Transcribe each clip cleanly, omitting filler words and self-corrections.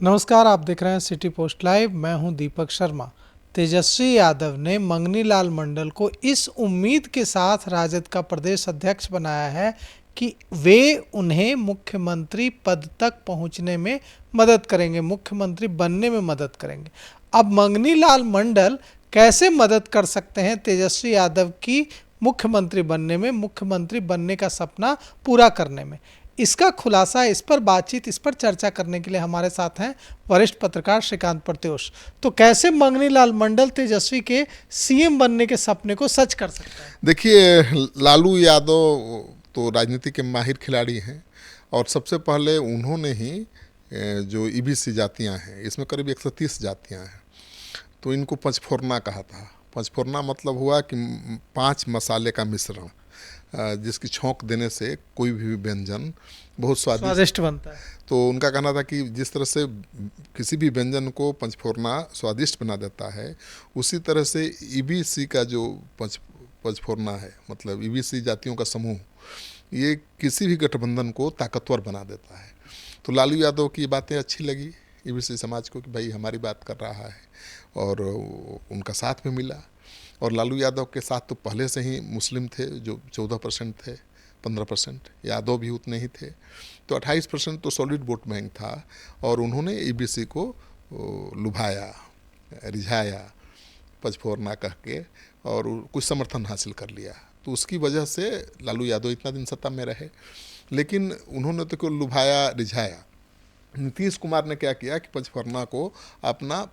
नमस्कार, आप देख रहे हैं सिटी पोस्ट लाइव। मैं हूं दीपक शर्मा। तेजस्वी यादव ने मंगनी लाल मंडल को इस उम्मीद के साथ राजद का प्रदेश अध्यक्ष बनाया है कि वे उन्हें मुख्यमंत्री पद तक पहुंचने में मदद करेंगे, मुख्यमंत्री बनने में मदद करेंगे। अब मंगनी लाल मंडल कैसे मदद कर सकते हैं तेजस्वी यादव की मुख्यमंत्री बनने में, मुख्यमंत्री बनने का सपना पूरा करने में, इसका खुलासा, इस पर बातचीत, इस पर चर्चा करने के लिए हमारे साथ हैं वरिष्ठ पत्रकार श्रीकांत प्रत्योष। तो कैसे मंगनी लाल मंडल तेजस्वी के सीएम बनने के सपने को सच कर सकता है? देखिए, लालू यादव तो राजनीति के माहिर खिलाड़ी हैं और सबसे पहले उन्होंने ही जो ईबीसी जातियां हैं, इसमें करीब 130 जातियां हैं, तो इनको पंचफोरना कहा था। पंचफोरना मतलब हुआ कि 5 मसाले का मिश्रण, जिसकी छौंक देने से कोई भी व्यंजन बहुत स्वादिष्ट बनता है। तो उनका कहना था कि जिस तरह से किसी भी व्यंजन को पंचफोरना स्वादिष्ट बना देता है, उसी तरह से ईबीसी का जो पंचफोरना है, मतलब ईबीसी जातियों का समूह, ये किसी भी गठबंधन को ताकतवर बना देता है। तो लालू यादव की बातें अच्छी लगी ईबीसी समाज को कि भाई हमारी बात कर रहा है, और उनका साथ में मिला। और लालू यादव के साथ तो पहले से ही मुस्लिम थे जो 14% थे, 15% यादव भी उतने ही थे, तो 28% तो सॉलिड वोट बैंक था। और उन्होंने ईबीसी को लुभाया, रिझाया, पंचफोरना कह के, और कुछ समर्थन हासिल कर लिया। तो उसकी वजह से लालू यादव इतना दिन सत्ता में रहे। लेकिन उन्होंने तो क्यों लुभाया, रिझाया। नीतीश कुमार ने क्या किया कि पंचफोरना को अपना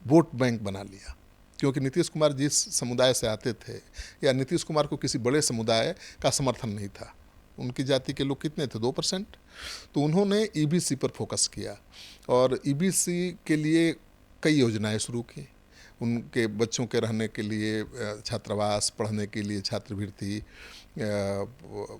वोट बैंक बना लिया, क्योंकि नीतीश कुमार जिस समुदाय से आते थे, या नीतीश कुमार को किसी बड़े समुदाय का समर्थन नहीं था। उनकी जाति के लोग कितने थे? 2%। तो उन्होंने ईबीसी पर फोकस किया और ईबीसी के लिए कई योजनाएं शुरू की। उनके बच्चों के रहने के लिए छात्रावास, पढ़ने के लिए छात्रवृत्ति,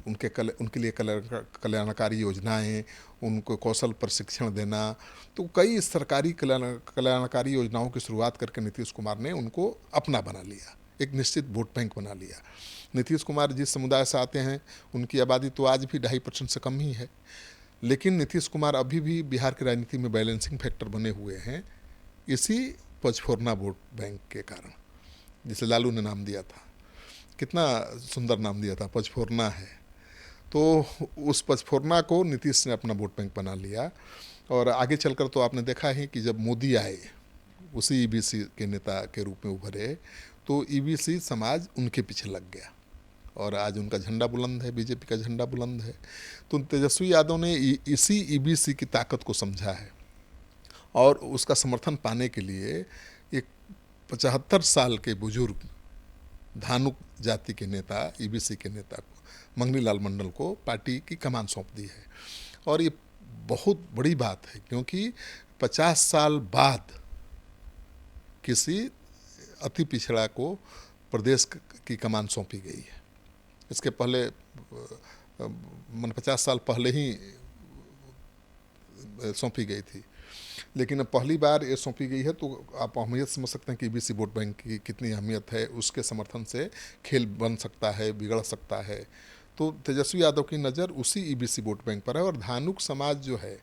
उनके लिए कल्याणकारी योजनाएं, उनको कौशल प्रशिक्षण देना। तो कई सरकारी कल्याणकारी योजनाओं की शुरुआत करके नीतीश कुमार ने उनको अपना बना लिया, एक निश्चित वोट बैंक बना लिया। नीतीश कुमार जिस समुदाय से आते हैं, उनकी आबादी तो आज भी 2.5% से कम ही है, लेकिन नीतीश कुमार अभी भी बिहार की राजनीति में बैलेंसिंग फैक्टर बने हुए हैं, इसी पंचफोरना वोट बैंक के कारण, जिसे लालू ने नाम दिया था। कितना सुंदर नाम दिया था, पंचफोरना है। तो उस पंचफोरना को नीतीश ने अपना वोट बैंक बना लिया। और आगे चलकर तो आपने देखा है कि जब मोदी आए, उसी ईबीसी के नेता के रूप में उभरे, तो ईबीसी समाज उनके पीछे लग गया और आज उनका झंडा बुलंद है, बीजेपी का झंडा बुलंद है। तो तेजस्वी यादव ने इसी ईबीसी की ताकत को समझा है और उसका समर्थन पाने के लिए एक 75 साल के बुजुर्ग धानुक जाति के नेता, ईबीसी के नेता को, मंगनी लाल मंडल को पार्टी की कमान सौंप दी है। और ये बहुत बड़ी बात है, क्योंकि 50 साल बाद किसी अति पिछड़ा को प्रदेश की कमान सौंपी गई है। इसके पहले 50 साल पहले ही सौंपी गई थी, लेकिन अब पहली बार ये सौंपी गई है। तो आप अहमियत समझ सकते हैं कि ईबीसी वोट बैंक की कितनी अहमियत है। उसके समर्थन से खेल बन सकता है, बिगड़ सकता है। तो तेजस्वी यादव की नज़र उसी ईबीसी वोट बैंक पर है। और धानुक समाज जो है,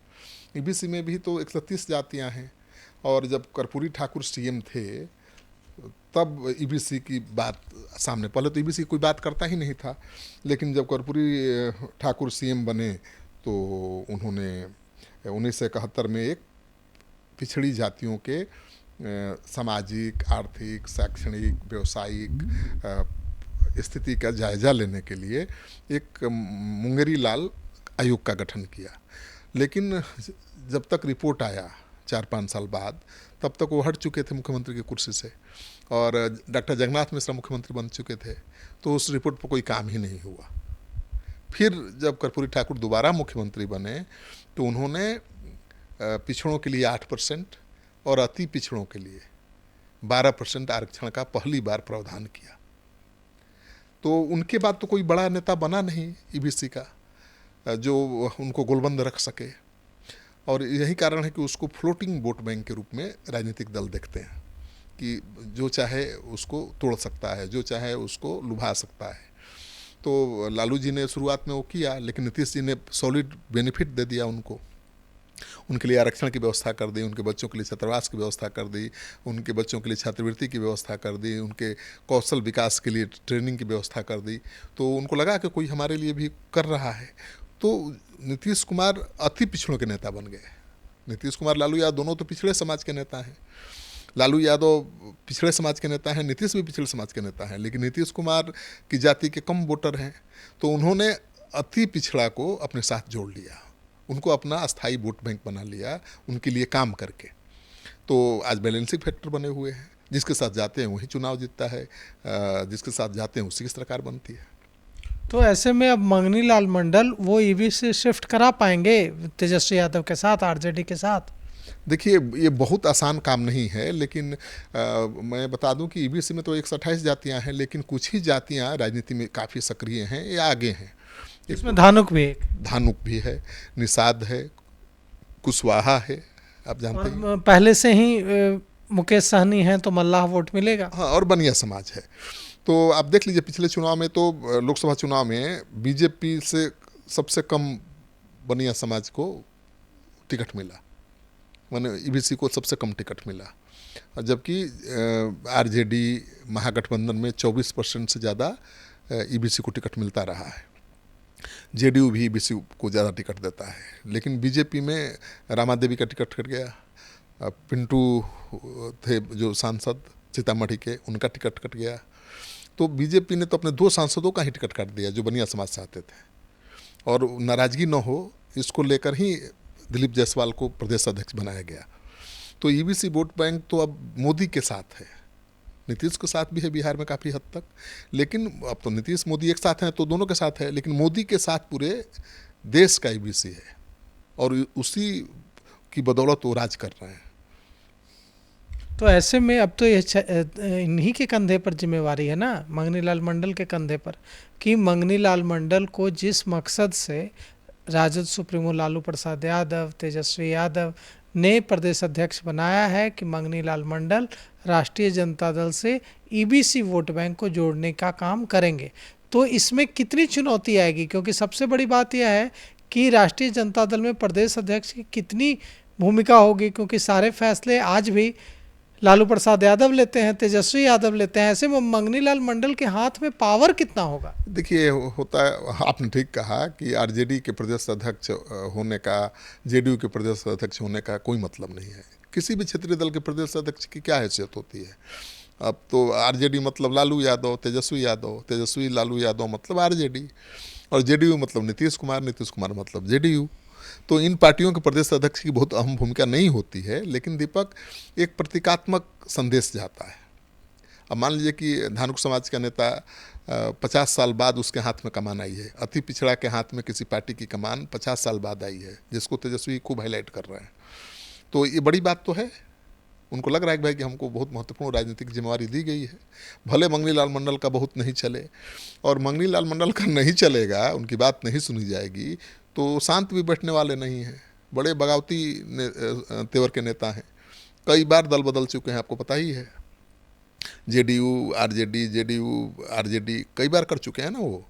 ईबीसी में भी तो 130 जातियाँ हैं, और जब कर्पूरी ठाकुर सीएम थे तब ईबीसी की बात सामने, पहले तो ईबीसी कोई बात करता ही नहीं था, लेकिन जब कर्पूरी ठाकुर सीएम बने तो उन्होंने 1971 में एक पिछड़ी जातियों के सामाजिक, आर्थिक, शैक्षणिक, व्यावसायिक स्थिति का जायजा लेने के लिए एक मुंगेरी लाल आयोग का गठन किया। लेकिन जब तक रिपोर्ट आया 4-5 साल बाद, तब तक वो हट चुके थे मुख्यमंत्री की कुर्सी से, और डॉक्टर जगन्नाथ मिश्रा मुख्यमंत्री बन चुके थे। तो उस रिपोर्ट पर कोई काम ही नहीं हुआ। फिर जब कर्पूरी ठाकुर दोबारा मुख्यमंत्री बने तो उन्होंने पिछड़ों के लिए 8% और अति पिछड़ों के लिए 12% आरक्षण का पहली बार प्रावधान किया। तो उनके बाद तो कोई बड़ा नेता बना नहीं ईबीसी का जो उनको गोलबंद रख सके, और यही कारण है कि उसको फ्लोटिंग वोट बैंक के रूप में राजनीतिक दल देखते हैं कि जो चाहे उसको तोड़ सकता है, जो चाहे उसको लुभा सकता है। तो लालू जी ने शुरुआत में वो किया, लेकिन नीतीश जी ने सॉलिड बेनिफिट दे दिया उनको। उनके लिए आरक्षण की व्यवस्था कर दी, उनके बच्चों के लिए छात्रावास की व्यवस्था कर दी, उनके बच्चों के लिए छात्रवृत्ति की व्यवस्था कर दी, उनके कौशल विकास के लिए ट्रेनिंग की व्यवस्था कर दी। तो उनको लगा कि कोई हमारे लिए भी कर रहा है। तो नीतीश कुमार अति पिछड़ों के नेता बन गए। नीतीश कुमार, लालू यादव दोनों तो पिछड़े समाज के नेता हैं। लालू यादव पिछड़े समाज के नेता हैं, नीतीश भी पिछड़े समाज के नेता हैं, लेकिन नीतीश कुमार की जाति के कम वोटर हैं, तो उन्होंने अति पिछड़ा को अपने साथ जोड़ लिया, उनको अपना अस्थाई वोट बैंक बना लिया, उनके लिए काम करके। तो आज बैलेंसिंग फैक्टर बने हुए हैं, जिसके साथ जाते हैं वही चुनाव जीतता है, जिसके साथ जाते हैं उसी की सरकार बनती है। तो ऐसे में अब मंगनी लाल मंडल वो ईवी से शिफ्ट करा पाएंगे तेजस्वी यादव के साथ, आरजेडी के साथ? देखिए, ये बहुत आसान काम नहीं है, लेकिन मैं बता दूं कि ईबीसी में तो 128 जातियां हैं, लेकिन कुछ ही जातियां राजनीति में काफ़ी सक्रिय हैं या आगे हैं। इसमें धानुक भी एक, धानुक भी है, निषाद है, कुशवाहा है, आप जानते हैं। और पहले से ही मुकेश सहनी हैं तो मल्लाह वोट मिलेगा। हाँ, और बनिया समाज है। तो आप देख लीजिए, पिछले चुनाव में तो लोकसभा चुनाव में बीजेपी से सबसे कम बनिया समाज को टिकट मिला, माने ईबीसी को सबसे कम टिकट मिला, और जबकि आरजेडी महागठबंधन में 24% से ज़्यादा ईबीसी को टिकट मिलता रहा है। जेडीयू भी ईबीसी को ज़्यादा टिकट देता है, लेकिन बीजेपी में रामा देवी का टिकट कट गया, पिंटू थे जो सांसद सीतामढ़ी के, उनका टिकट कट गया। तो बीजेपी ने तो अपने 2 सांसदों का ही टिकट काट दिया जो बनिया समाज से आते थे, और नाराज़गी न हो इसको लेकर ही दिलीप जायसवाल को प्रदेश अध्यक्ष बनाया गया। तो ईबीसी वोट बैंक तो अब मोदी के साथ है, नीतीश के साथ भी है बिहार में काफ़ी हद तक, लेकिन अब तो नीतीश मोदी एक साथ हैं तो दोनों के साथ है, लेकिन मोदी के साथ पूरे देश का ईबीसी है, और उसी की बदौलत वो राज कर रहे हैं। तो ऐसे में अब तो ये इन्हीं के कंधे पर जिम्मेवारी है ना, मंगनी लाल मंडल के कंधे पर, कि मंगनी लाल मंडल को जिस मकसद से राजद सुप्रीमो लालू प्रसाद यादव, तेजस्वी यादव ने प्रदेश अध्यक्ष बनाया है कि मंगनी लाल मंडल राष्ट्रीय जनता दल से ईबीसी वोट बैंक को जोड़ने का काम करेंगे। तो इसमें कितनी चुनौती आएगी, क्योंकि सबसे बड़ी बात यह है कि राष्ट्रीय जनता दल में प्रदेश अध्यक्ष की कितनी भूमिका होगी, क्योंकि सारे फैसले आज भी लालू प्रसाद यादव लेते हैं, तेजस्वी यादव लेते हैं। ऐसे में मंगनी लाल मंडल के हाथ में पावर कितना होगा? देखिए, होता है, आपने ठीक कहा कि आरजेडी के प्रदेश अध्यक्ष होने का, जेडीयू के प्रदेश अध्यक्ष होने का कोई मतलब नहीं है। किसी भी क्षेत्रीय दल के प्रदेश अध्यक्ष की क्या हैसियत होती है? अब तो आरजेडी मतलब लालू यादव, तेजस्वी लालू यादव मतलब आरजेडी, और जेडीयू मतलब नीतीश कुमार मतलब जेडीयू। तो इन पार्टियों के प्रदेश अध्यक्ष की बहुत अहम भूमिका नहीं होती है, लेकिन दीपक एक प्रतीकात्मक संदेश जाता है। अब मान लीजिए कि धानुक समाज का नेता 50 साल बाद उसके हाथ में कमान आई है, अति पिछड़ा के हाथ में किसी पार्टी की कमान 50 साल बाद आई है, जिसको तेजस्वी खूब हाईलाइट कर रहे हैं। तो ये बड़ी बात तो है, उनको लग रहा है कि भाई कि हमको बहुत महत्वपूर्ण राजनीतिक जिम्मेवारी दी गई है। भले मंगनी लाल मंडल का बहुत नहीं चले, और मंगनी लाल मंडल का नहीं चलेगा, उनकी बात नहीं सुनी जाएगी, तो शांत भी बैठने वाले नहीं हैं। बड़े बगावती तेवर के नेता हैं, कई बार दल बदल चुके हैं, आपको पता ही है। जेडीयू आरजेडी कई बार कर चुके हैं ना वो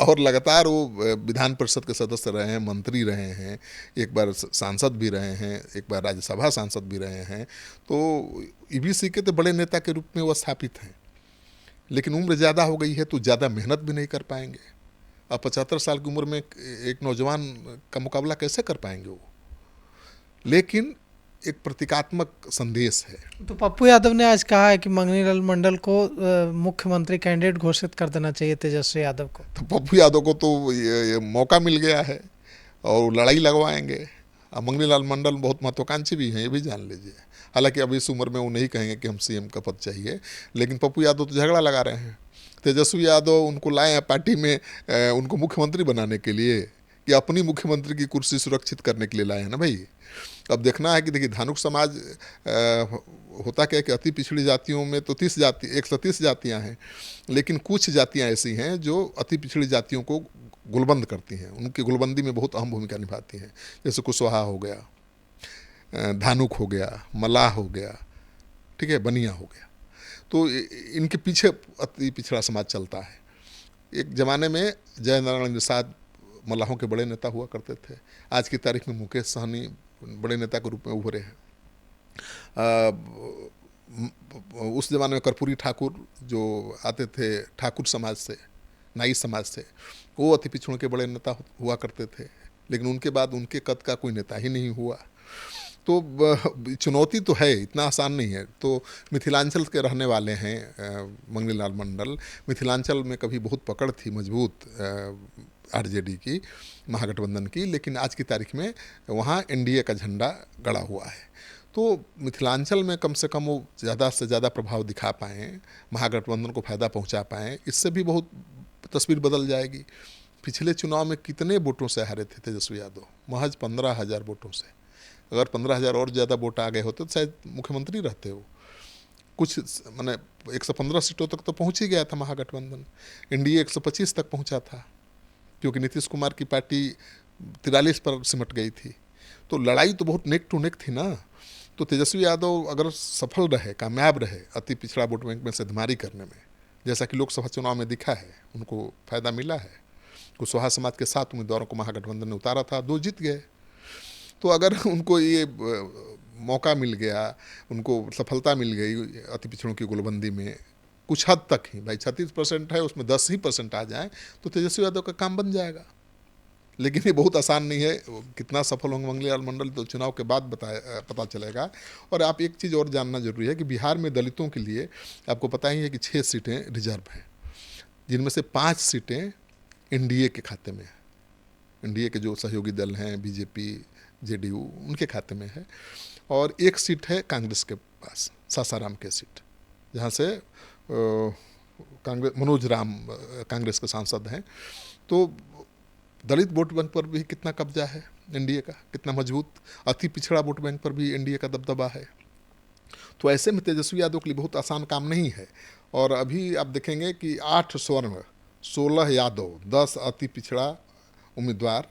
और लगातार वो विधान परिषद के सदस्य रहे हैं, मंत्री रहे हैं, एक बार सांसद भी रहे हैं, एक बार राज्यसभा सांसद भी रहे हैं। तो ईबीसी के तो बड़े नेता के रूप में वो स्थापित हैं, लेकिन उम्र ज़्यादा हो गई है तो ज़्यादा मेहनत भी नहीं कर पाएंगे। अब 75 साल की उम्र में एक नौजवान का मुकाबला कैसे कर पाएंगे वो? लेकिन एक प्रतीकात्मक संदेश है। तो पप्पू यादव ने आज कहा है कि मंगनी लाल मंडल को मुख्यमंत्री कैंडिडेट घोषित कर देना चाहिए तेजस्वी यादव को। तो पप्पू यादव को तो ये मौका मिल गया है, और लड़ाई लगवाएंगे। अब मंगनी लाल मंडल बहुत महत्वाकांक्षी भी हैं, ये भी जान लीजिए। हालांकि अब इस उम्र में वो नहीं कहेंगे कि हम सीएम का पद चाहिए, लेकिन पप्पू यादव तो झगड़ा लगा रहे हैं। तेजस्वी यादव उनको लाए हैं पार्टी में उनको मुख्यमंत्री बनाने के लिए, कि अपनी मुख्यमंत्री की कुर्सी सुरक्षित करने के लिए लाए हैं ना भाई। अब देखना है कि देखिए, धानुक समाज होता क्या है कि अति पिछड़ी जातियों में तो 130 जातियाँ हैं, लेकिन कुछ जातियाँ ऐसी हैं जो अति पिछड़ी जातियों को गुलबंद करती हैं, उनकी गुलबंदी में बहुत अहम भूमिका निभाती हैं। जैसे कुशवाहा हो गया, धानुक हो गया, मलाह हो गया, ठीक है, बनिया हो गया। तो इनके पीछे अति पिछड़ा समाज चलता है। एक ज़माने में जय नारायण निषाद मल्लाहों के बड़े नेता हुआ करते थे। आज की तारीख में मुकेश सहनी बड़े नेता के रूप में उभरे हैं। उस जमाने में कर्पूरी ठाकुर जो आते थे ठाकुर समाज से, नाई समाज से, वो अति पिछड़ों के बड़े नेता हुआ करते थे, लेकिन उनके बाद उनके कद का कोई नेता ही नहीं हुआ। तो चुनौती तो है, इतना आसान नहीं है। तो मिथिलांचल के रहने वाले हैं मंगनी लाल मंडल। मिथिलांचल में कभी बहुत पकड़ थी मजबूत आरजेडी की, महागठबंधन की, लेकिन आज की तारीख में वहाँ एनडीए का झंडा गड़ा हुआ है। तो मिथिलांचल में कम से कम वो ज़्यादा से ज़्यादा प्रभाव दिखा पाएँ, महागठबंधन को फ़ायदा पहुँचा पाएँ, इससे भी बहुत तस्वीर बदल जाएगी। पिछले चुनाव में कितने वोटों से हारे थे तेजस्वी यादव? महज 15,000 वोटों से। अगर 15,000 और ज़्यादा वोट आ गए होते तो शायद मुख्यमंत्री रहते हो। कुछ मैंने 115 सीटों तक तो पहुंच ही गया था महागठबंधन। एनडीए 125 तक पहुंचा था, क्योंकि नीतीश कुमार की पार्टी 43 पर सिमट गई थी। तो लड़ाई तो बहुत नेक टू नेक थी ना। तो तेजस्वी यादव अगर सफल रहे, कामयाब रहे अति पिछड़ा वोट बैंक में सेंधमारी करने में, जैसा कि लोकसभा चुनाव में दिखा है, उनको फ़ायदा मिला है। कुशवाहा समाज के 7 उम्मीदवारों को महागठबंधन ने उतारा था, 2 जीत गए। तो अगर उनको ये मौका मिल गया, उनको सफलता मिल गई अति पिछड़ों की गोलबंदी में, कुछ हद तक ही, भाई 36% है, उसमें 10 ही % आ जाए तो तेजस्वी यादव का काम बन जाएगा। लेकिन ये बहुत आसान नहीं है। कितना सफल होंगे मंगनी लाल मंडल तो चुनाव के बाद पता चलेगा। और आप एक चीज़ और जानना जरूरी है कि बिहार में दलितों के लिए आपको पता ही है कि 6 सीटें रिजर्व हैं, जिनमें से 5 सीटें एनडीए के खाते में है। एनडीए के जो सहयोगी दल हैं, बीजेपी, जेडीयू, उनके खाते में है। और 1 सीट है कांग्रेस के पास, सासाराम के सीट, जहाँ से कांग्रेस मनोज राम कांग्रेस के सांसद हैं। तो दलित वोट बैंक पर भी कितना कब्जा है एनडीए का, कितना मजबूत। अति पिछड़ा वोट बैंक पर भी एनडीए का दबदबा है। तो ऐसे में तेजस्वी यादव के लिए बहुत आसान काम नहीं है। और अभी आप देखेंगे कि 8 स्वर्ण, 16 यादव, 10 अति पिछड़ा उम्मीदवार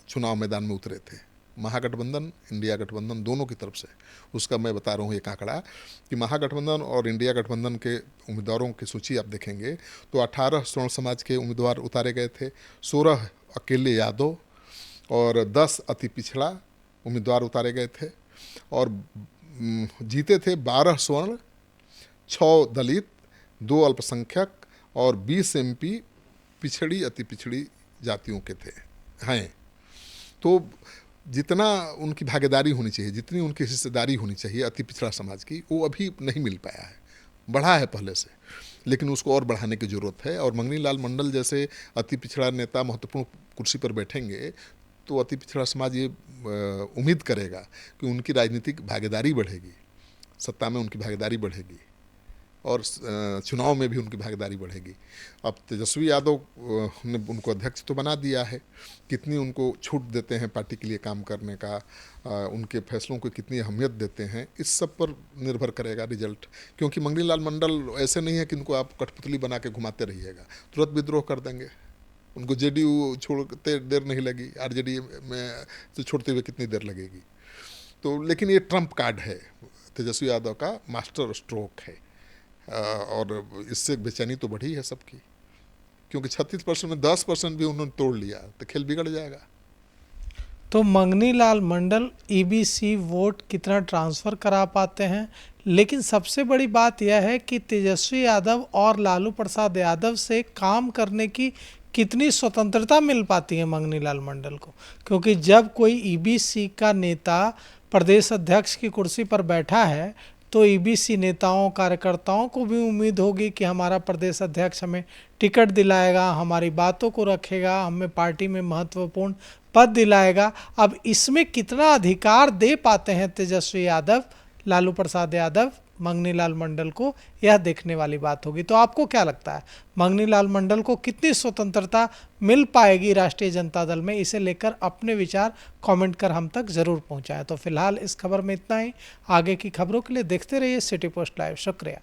चुनाव मैदान में उतरे थे, महागठबंधन, इंडिया गठबंधन दोनों की तरफ से। उसका मैं बता रहा हूँ एक आंकड़ा कि महागठबंधन और इंडिया गठबंधन के उम्मीदवारों की सूची आप देखेंगे तो 18 स्वर्ण समाज के उम्मीदवार उतारे गए थे, 16 अकेले यादव और 10 अति पिछड़ा उम्मीदवार उतारे गए थे। और जीते थे 12 स्वर्ण, 6 दलित, 2 अल्पसंख्यक और 20 एमपी पिछड़ी अति पिछड़ी जातियों के थे हैं। तो जितना उनकी भागीदारी होनी चाहिए, जितनी उनकी हिस्सेदारी होनी चाहिए अति पिछड़ा समाज की, वो अभी नहीं मिल पाया है। बढ़ा है पहले से, लेकिन उसको और बढ़ाने की ज़रूरत है। और मंगनी लाल मंडल जैसे अति पिछड़ा नेता महत्वपूर्ण कुर्सी पर बैठेंगे तो अति पिछड़ा समाज ये उम्मीद करेगा कि उनकी राजनीतिक भागीदारी बढ़ेगी, सत्ता में उनकी भागीदारी बढ़ेगी और चुनाव में भी उनकी भागीदारी बढ़ेगी। अब तेजस्वी यादव ने उनको अध्यक्ष तो बना दिया है, कितनी उनको छूट देते हैं पार्टी के लिए काम करने का, उनके फैसलों को कितनी अहमियत देते हैं, इस सब पर निर्भर करेगा रिजल्ट। क्योंकि मंगनी लाल मंडल ऐसे नहीं है कि उनको आप कठपुतली बना के घुमाते रहिएगा, तुरंत विद्रोह कर देंगे। उनको जेडीयू छोड़ते देर नहीं लगी, आरजेडी में तो छोड़ते हुए कितनी देर लगेगी। तो लेकिन ये ट्रम्प कार्ड है, तेजस्वी यादव का मास्टर स्ट्रोक है। और इससे बेचैनी तो बढ़ी है सबकी, क्योंकि 36% में 10% भी उन्होंने तोड़ लिया तो खेल बिगड़ जाएगा। तो मंगनी लाल मंडल ईबीसी वोट कितना ट्रांसफ़र करा पाते हैं, लेकिन सबसे बड़ी बात यह है कि तेजस्वी यादव और लालू प्रसाद यादव से काम करने की कितनी स्वतंत्रता मिल पाती है मंगनी लाल मंडल को। क्योंकि जब कोई ईबीसी का नेता प्रदेश अध्यक्ष की कुर्सी पर बैठा है तो ईबीसी नेताओं, कार्यकर्ताओं को भी उम्मीद होगी कि हमारा प्रदेश अध्यक्ष हमें टिकट दिलाएगा, हमारी बातों को रखेगा, हमें पार्टी में महत्वपूर्ण पद दिलाएगा। अब इसमें कितना अधिकार दे पाते हैं तेजस्वी यादव, लालू प्रसाद यादव मंगनी लाल मंडल को, यह देखने वाली बात होगी। तो आपको क्या लगता है, मंगनी लाल मंडल को कितनी स्वतंत्रता मिल पाएगी राष्ट्रीय जनता दल में? इसे लेकर अपने विचार कमेंट कर हम तक ज़रूर पहुंचाएं। तो फिलहाल इस खबर में इतना ही। आगे की खबरों के लिए देखते रहिए सिटी पोस्ट लाइव। शुक्रिया।